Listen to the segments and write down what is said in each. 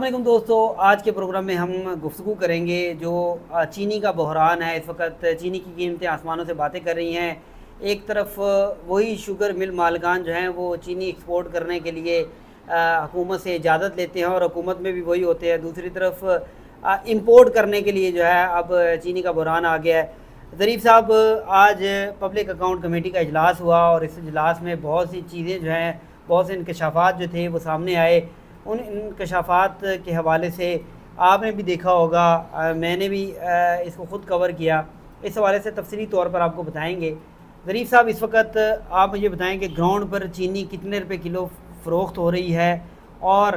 السلام علیکم دوستو، آج کے پروگرام میں ہم گفتگو کریں گے جو چینی کا بحران ہے۔ اس وقت چینی کی قیمتیں آسمانوں سے باتیں کر رہی ہیں۔ ایک طرف وہی شوگر مل مالکان جو ہیں وہ چینی ایکسپورٹ کرنے کے لیے حکومت سے اجازت لیتے ہیں اور حکومت میں بھی وہی ہوتے ہیں، دوسری طرف امپورٹ کرنے کے لیے جو ہے اب چینی کا بحران آ گیا ہے۔ ظریف صاحب، آج پبلک اکاؤنٹ کمیٹی کا اجلاس ہوا اور اس اجلاس میں بہت سی چیزیں جو ہیں، بہت سے انکشافات جو تھے وہ سامنے آئے۔ ان انکشافات کے حوالے سے آپ نے بھی دیکھا ہوگا، میں نے بھی اس کو خود کور کیا، اس حوالے سے تفصیلی طور پر آپ کو بتائیں گے۔ ظریف صاحب، اس وقت آپ مجھے بتائیں کہ گراؤنڈ پر چینی کتنے روپے کلو فروخت ہو رہی ہے، اور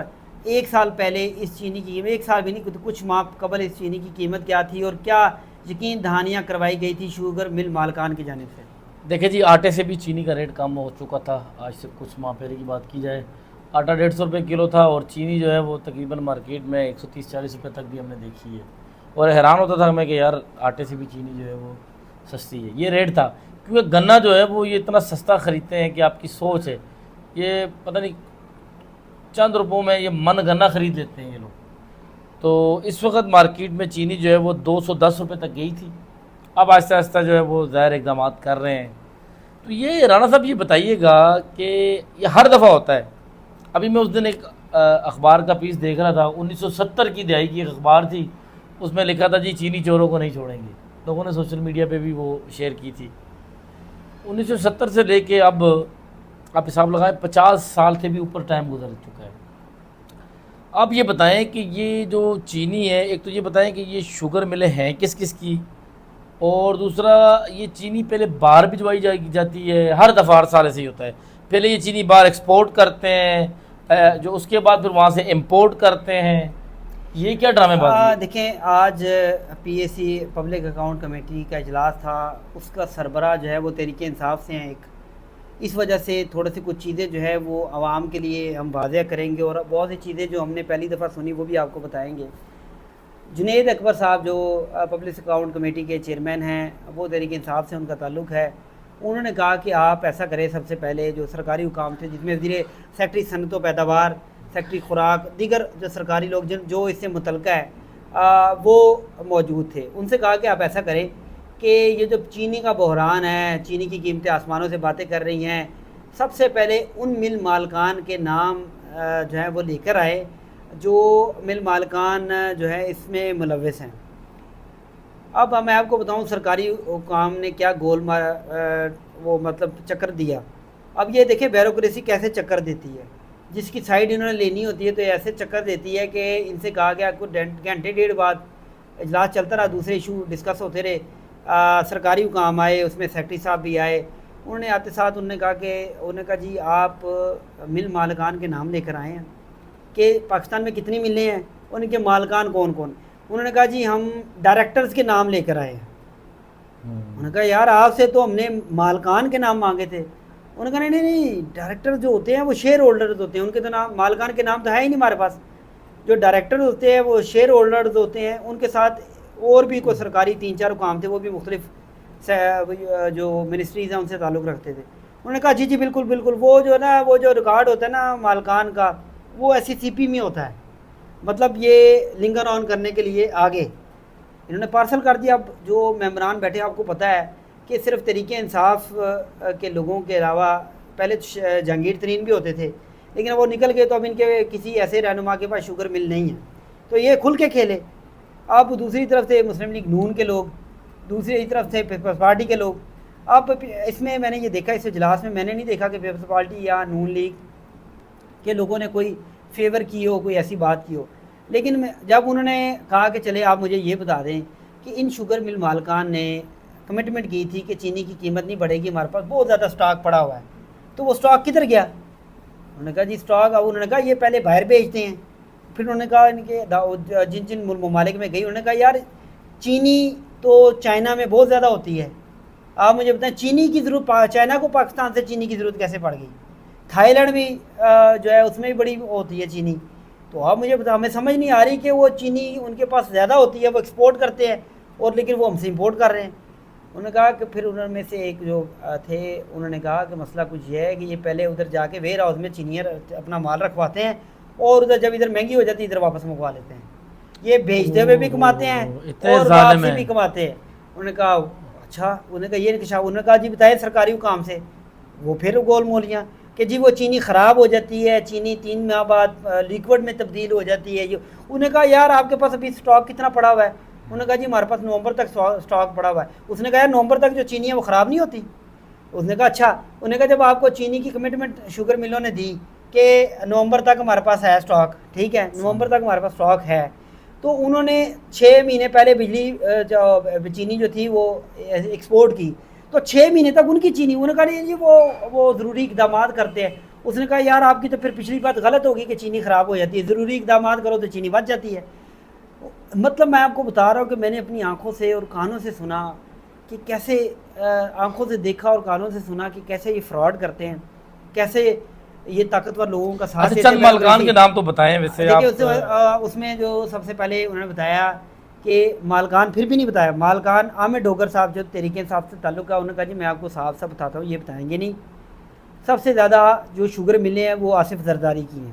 ایک سال پہلے اس چینی کی قیمت، ایک سال بھی نہیں کچھ ماہ قبل اس چینی کی قیمت کیا تھی، اور کیا یقین دہانیاں کروائی گئی تھی شوگر مل مالکان کی جانب سے؟ دیکھیں جی، آٹے سے بھی چینی کا ریٹ کم ہو چکا تھا۔ آج سے کچھ ماہ پہلے کی بات کی جائے، آٹا 150 روپے کلو تھا، اور چینی جو ہے وہ تقریباً مارکیٹ میں 130-140 روپے تک بھی ہم نے دیکھی ہے۔ اور حیران ہوتا تھا میں کہ یار آٹے سے بھی چینی جو ہے وہ سستی ہے۔ یہ ریٹ تھا کیونکہ گنا جو ہے وہ یہ اتنا سستا خریدتے ہیں کہ آپ کی سوچ ہے، یہ پتہ نہیں چند روپوں میں یہ من گنا خرید لیتے ہیں یہ لوگ۔ تو اس وقت مارکیٹ میں چینی جو ہے وہ 210 روپے تک گئی تھی۔ اب آہستہ آہستہ جو ہے وہ ظاہر اقدامات کر رہے ہیں۔ تو یہ رانا صاحب یہ بتائیے گا کہ یہ ہر دفعہ ہوتا ہے۔ ابھی میں اس دن ایک اخبار کا پیس دیکھ رہا تھا، 1970 کی دہائی کی ایک اخبار تھی، اس میں لکھا تھا جی چینی چوروں کو نہیں چھوڑیں گے۔ لوگوں نے سوشل میڈیا پہ بھی وہ شیئر کی تھی۔ 1970 سے لے کے اب آپ حساب لگائیں 50 سال سے بھی اوپر ٹائم گزر چکا ہے۔ اب یہ بتائیں کہ یہ جو چینی ہے، ایک تو یہ بتائیں کہ یہ شوگر ملیں ہیں کس کس کی، اور دوسرا یہ چینی پہلے باہر بھجوائی جاتی ہے، ہر دفعہ ہر سال ایسے ہی ہوتا ہے، پہلے یہ چینی باہر ایکسپورٹ کرتے ہیں، جو اس کے بعد پھر وہاں سے امپورٹ کرتے ہیں، یہ کیا ڈرامے بازی ہے؟ دیکھیں، آج پی اے سی پبلک اکاؤنٹ کمیٹی کا اجلاس تھا، اس کا سربراہ جو ہے وہ تحریک انصاف سے ہیں ایک، اس وجہ سے تھوڑے سے کچھ چیزیں جو ہے وہ عوام کے لیے ہم واضح کریں گے، اور بہت سی چیزیں جو ہم نے پہلی دفعہ سنی وہ بھی آپ کو بتائیں گے۔ جنید اکبر صاحب جو پبلک اکاؤنٹ کمیٹی کے چیئرمین ہیں، وہ تحریک انصاف سے ان کا تعلق ہے، انہوں نے کہا کہ آپ ایسا کریں، سب سے پہلے جو سرکاری حکام تھے جس میں وزیر سیکٹری صنعت و پیداوار، سیکٹری خوراک، دیگر جو سرکاری لوگ جو اس سے متعلقہ ہے وہ موجود تھے، ان سے کہا کہ آپ ایسا کریں کہ یہ جو چینی کا بحران ہے، چینی کی قیمتیں آسمانوں سے باتیں کر رہی ہیں، سب سے پہلے ان مل مالکان کے نام جو ہے وہ لے کر آئے جو مل مالکان جو ہے اس میں ملوث ہیں۔ اب میں آپ کو بتاؤں سرکاری حکام نے کیا وہ مطلب چکر دیا۔ اب یہ دیکھیں بیوروکریسی کیسے چکر دیتی ہے، جس کی سائڈ انہوں نے لینی ہوتی ہے تو ایسے چکر دیتی ہے کہ ان سے کہا گیا کچھ گھنٹے ڈیڑھ بعد اجلاس چلتا رہا، دوسرے ایشو ڈسکس ہوتے رہے، سرکاری حکام آئے، اس میں سیکٹری صاحب بھی آئے، انہوں نے آتے ساتھ انہوں نے کہا جی آپ مل مالکان کے نام لے کر آئے ہیں کہ پاکستان میں کتنی ملیں ہیں، ان کے مالکان کون کون۔ انہوں نے کہا جی ہم ڈائریکٹرز کے نام لے کر آئے ہیں۔ انہوں نے کہا یار آپ سے تو ہم نے مالکان کے نام مانگے تھے۔ انہوں نے کہا نہیں، ڈائریکٹر جو ہوتے ہیں وہ شیئر ہولڈرز ہوتے ہیں، ان کے تو نام مالکان کے نام تو ہے ہی نہیں ہمارے پاس۔ جو ڈائریکٹر ہوتے ہیں وہ شیئر ہولڈرز ہوتے ہیں، ان کے ساتھ اور بھی کوئی سرکاری 3-4 حکام تھے، وہ بھی مختلف جو منسٹریز ہیں ان سے تعلق رکھتے تھے۔ انہوں نے کہا جی بالکل بالکل، وہ جو ریکارڈ ہوتا ہے نا مالکان کا، وہ ایس سی پی میں ہوتا ہے، مطلب یہ لنگر آن کرنے کے لیے آگے انہوں نے پارسل کر دیا۔ اب جو ممبران بیٹھے آپ کو پتہ ہے کہ صرف تحریک انصاف کے لوگوں کے علاوہ پہلے جہانگیر ترین بھی ہوتے تھے، لیکن وہ نکل گئے تو اب ان کے کسی ایسے رہنما کے پاس شوگر مل نہیں ہے، تو یہ کھل کے کھیلے۔ اب دوسری طرف سے مسلم لیگ نون کے لوگ، دوسری طرف سے پیپلز پارٹی کے لوگ۔ اب اس میں نے یہ دیکھا، اس اجلاس میں نے نہیں دیکھا کہ پیپلز پارٹی یا نون لیگ کے لوگوں نے کوئی فیور کی ہو، کوئی ایسی بات کی ہو، لیکن جب انہوں نے کہا کہ چلے آپ مجھے یہ بتا دیں کہ ان شوگر مل مالکان نے کمٹمنٹ کی تھی کہ چینی کی قیمت نہیں بڑھے گی، ہمارے پاس بہت زیادہ سٹاک پڑا ہوا ہے، تو وہ سٹاک کدھر گیا؟ انہوں نے کہا جی سٹاک، اب انہوں نے کہا یہ پہلے باہر بھیجتے ہیں، پھر انہوں نے کہا ان کے جن ممالک میں گئی، انہوں نے کہا یار چینی تو چائنا میں بہت زیادہ ہوتی ہے، آپ مجھے بتائیں چینی کی ضرورت چائنا کو پاکستان سے چینی کی ضرورت کیسے پڑ گئی؟ تھائی لینڈ بھی جو ہے اس میں بھی بڑی ہوتی ہے چینی، تو آپ مجھے ہمیں سمجھ نہیں آ رہی کہ وہ چینی ان کے پاس زیادہ ہوتی ہے، وہ ایکسپورٹ کرتے ہیں اور لیکن وہ ہم سے امپورٹ کر رہے ہیں۔ انہوں نے کہا کہ پھر انہوں میں سے ایک جو تھے، انہوں نے کہا کہ مسئلہ کچھ یہ ہے کہ یہ پہلے ادھر جا کے ویئر ہاؤس میں چینیاں اپنا مال رکھواتے ہیں اور ادھر جب ادھر مہنگی ہو جاتی ہے ادھر واپس منگوا لیتے ہیں. یہ بھیجتے ہوئے بھی کماتے ہیں اور واپسی بھی کماتے ہیں. انہوں نے کہا اچھا, انہوں نے کہا یہ انکشاف, انہوں نے کہا جی بتائیں سرکاری حکام سے. وہ پھر گول مولیاں کہ جی وہ چینی خراب ہو جاتی ہے, چینی 3 ماہ بعد لیکوڈ میں تبدیل ہو جاتی ہے. انہوں نے کہا یار آپ کے پاس ابھی سٹاک کتنا پڑا ہوا ہے؟ انہوں نے کہا جی ہمارے پاس نومبر تک سٹاک پڑا ہوا ہے. اس نے کہا یار نومبر تک جو چینی ہے وہ خراب نہیں ہوتی؟ اس نے کہا اچھا. انہوں نے کہا جب آپ کو چینی کی کمٹمنٹ شوگر ملوں نے دی کہ نومبر تک ہمارے پاس ہے سٹاک, ٹھیک ہے, نومبر تک ہمارے پاس سٹاک ہے, تو انہوں نے 6 مہینے پہلے بجلی چینی جو تھی وہ ایکسپورٹ کی, تو 6 مہینے تک ان کی چینی, انہوں نے کہا نہیں جی وہ ضروری اقدامات کرتے ہیں. اس نے کہا یار آپ کی تو پھر پچھلی بات غلط ہوگی کہ چینی خراب ہو جاتی ہے, ضروری اقدامات کرو تو چینی بچ جاتی ہے. مطلب میں آپ کو بتا رہا ہوں کہ میں نے اپنی آنکھوں سے اور کانوں سے سنا کہ کیسے, آنکھوں سے دیکھا اور کانوں سے سنا کہ کیسے یہ فراڈ کرتے ہیں, کیسے یہ طاقتور لوگوں کا ساتھ دیتے ہیں. چند مالکان کے نام تو بتائیں ویسے آپ. اس میں جو سب سے پہلے انہوں نے بتایا کہ مالکان, پھر بھی نہیں بتایا, مالکان عامر ڈوگر صاحب جو تحریک انصاف سے تعلق ہے, انہوں نے کہا جی میں آپ کو صاف صاف بتاتا ہوں, یہ بتائیں گے نہیں. سب سے زیادہ جو شوگر ملے ہیں وہ آصف زرداری کی ہیں,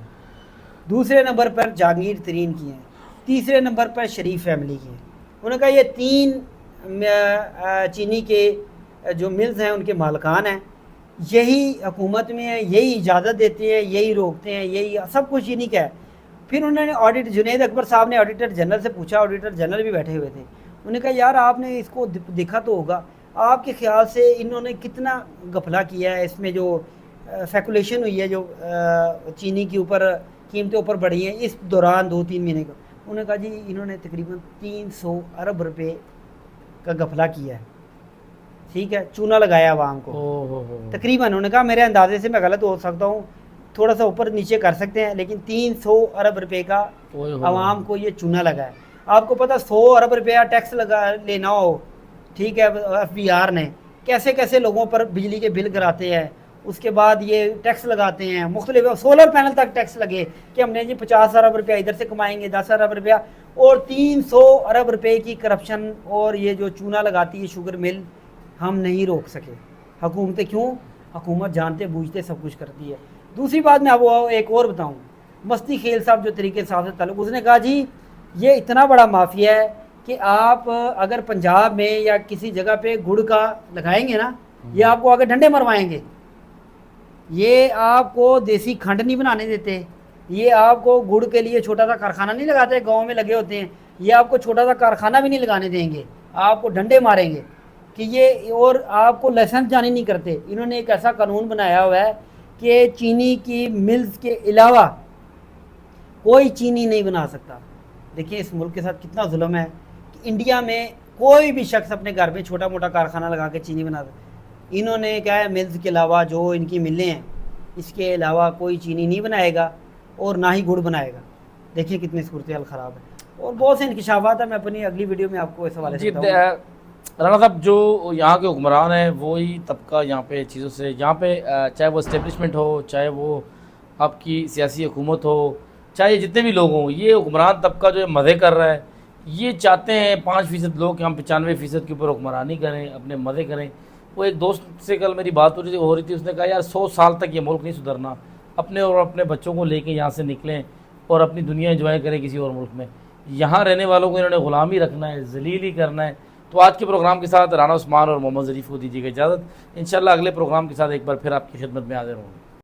دوسرے نمبر پر جہانگیر ترین کی ہیں, تیسرے نمبر پر شریف فیملی کی ہیں. انہوں نے کہا یہ 3 چینی کے جو ملز ہیں ان کے مالکان ہیں, یہی حکومت میں ہے, یہی اجازت دیتے ہیں, یہی روکتے ہیں, یہی سب کچھ انہی کا ہے. پھر انہوں نے آڈیٹ, جنید اکبر صاحب نے آڈیٹر جنرل سے پوچھا, آڈیٹر جنرل بھی بیٹھے ہوئے تھے, انہوں نے کہا یار آپ نے اس کو دیکھا تو ہوگا, آپ کے خیال سے انہوں نے کتنا غفلہ کیا ہے, اس میں جو اسپیکولیشن ہوئی ہے, جو چینی کے اوپر قیمتیں اوپر بڑھی ہیں اس دوران 2-3 مہینے کا. انہوں نے کہا جی انہوں نے تقریباً 300 ارب روپے کا غفلہ کیا ہے, ٹھیک ہے, چونا لگایا عوام کو تقریباً. انہوں نے کہا میرے اندازے سے میں غلط ہو سکتا ہوں, تھوڑا سا اوپر نیچے کر سکتے ہیں, لیکن 300 ارب روپے کا عوام کو یہ چونا لگا ہے. آپ کو پتہ 100 ارب روپیہ ٹیکس لگا لینا ہو, ٹھیک ہے, FBR نے کیسے کیسے لوگوں پر بجلی کے بل کراتے ہیں, اس کے بعد یہ ٹیکس لگاتے ہیں مختلف, سولر پینل تک ٹیکس لگے کہ ہم نے جی 50 ارب روپیہ ادھر سے کمائیں گے, 10 ارب روپیہ, اور 300 ارب روپے کی کرپشن, اور یہ جو چونا لگاتی ہے شوگر مل, ہم نہیں روک سکے. حکومتیں کیوں, حکومت جانتے بوجھتے سب کچھ کرتی ہے. دوسری بات میں آپ کو ایک اور بتاؤں, مستی خیل صاحب جو طریقے صاحب سے تعلق, اس نے کہا جی یہ اتنا بڑا مافیا ہے کہ آپ اگر پنجاب میں یا کسی جگہ پہ گڑ کا لگائیں گے نا, یہ آپ کو آگے ڈنڈے مروائیں گے, یہ آپ کو دیسی کھنڈ نہیں بنانے دیتے, یہ آپ کو گڑ کے لیے چھوٹا سا کارخانہ نہیں لگاتے, گاؤں میں لگے ہوتے ہیں, یہ آپ کو چھوٹا سا کارخانہ بھی نہیں لگانے دیں گے, آپ کو ڈنڈے ماریں گے کہ یہ, اور آپ کو لائسنس جاری نہیں کرتے. انہوں نے ایک ایسا قانون بنایا ہوا ہے کہ چینی کی ملز کے علاوہ کوئی چینی نہیں بنا سکتا. دیکھیں اس ملک کے ساتھ کتنا ظلم ہے کہ انڈیا میں کوئی بھی شخص اپنے گھر میں چھوٹا موٹا کارخانہ لگا کے چینی بنا سکتا. انہوں نے کہا ہے ملز کے علاوہ جو ان کی ملیں ہیں اس کے علاوہ کوئی چینی نہیں بنائے گا اور نہ ہی گڑ بنائے گا. دیکھیں کتنی صورتحال خراب ہے, اور بہت سے انکشافات ہیں, میں اپنی اگلی ویڈیو میں آپ کو اس حوالے سے بتاؤں. رانا صاحب جو یہاں کے حکمران ہیں وہی طبقہ یہاں پہ چیزوں سے, یہاں پہ چاہے وہ اسٹیبلشمنٹ ہو, چاہے وہ آپ کی سیاسی حکومت ہو, چاہے جتنے بھی لوگ ہوں, یہ حکمران طبقہ جو ہے مزے کر رہا ہے. یہ چاہتے ہیں 5% لوگ کہ ہم 95% کے اوپر حکمرانی کریں, اپنے مزے کریں. وہ ایک دوست سے کل میری بات ہو رہی تھی, اس نے کہا یار 100 سال تک یہ ملک نہیں سدھرنا, اپنے اور اپنے بچوں کو لے کے یہاں سے نکلیں اور اپنی دنیا انجوائے کریں کسی اور ملک میں. یہاں رہنے والوں کو انہوں نے غلامی رکھنا ہے, ذلیل ہی کرنا ہے. تو آج کے پروگرام کے ساتھ رانا عثمان اور محمد ظریف کو دیجیے گا اجازت. انشاءاللہ اگلے پروگرام کے ساتھ ایک بار پھر آپ کی خدمت میں حاضر ہوں گے.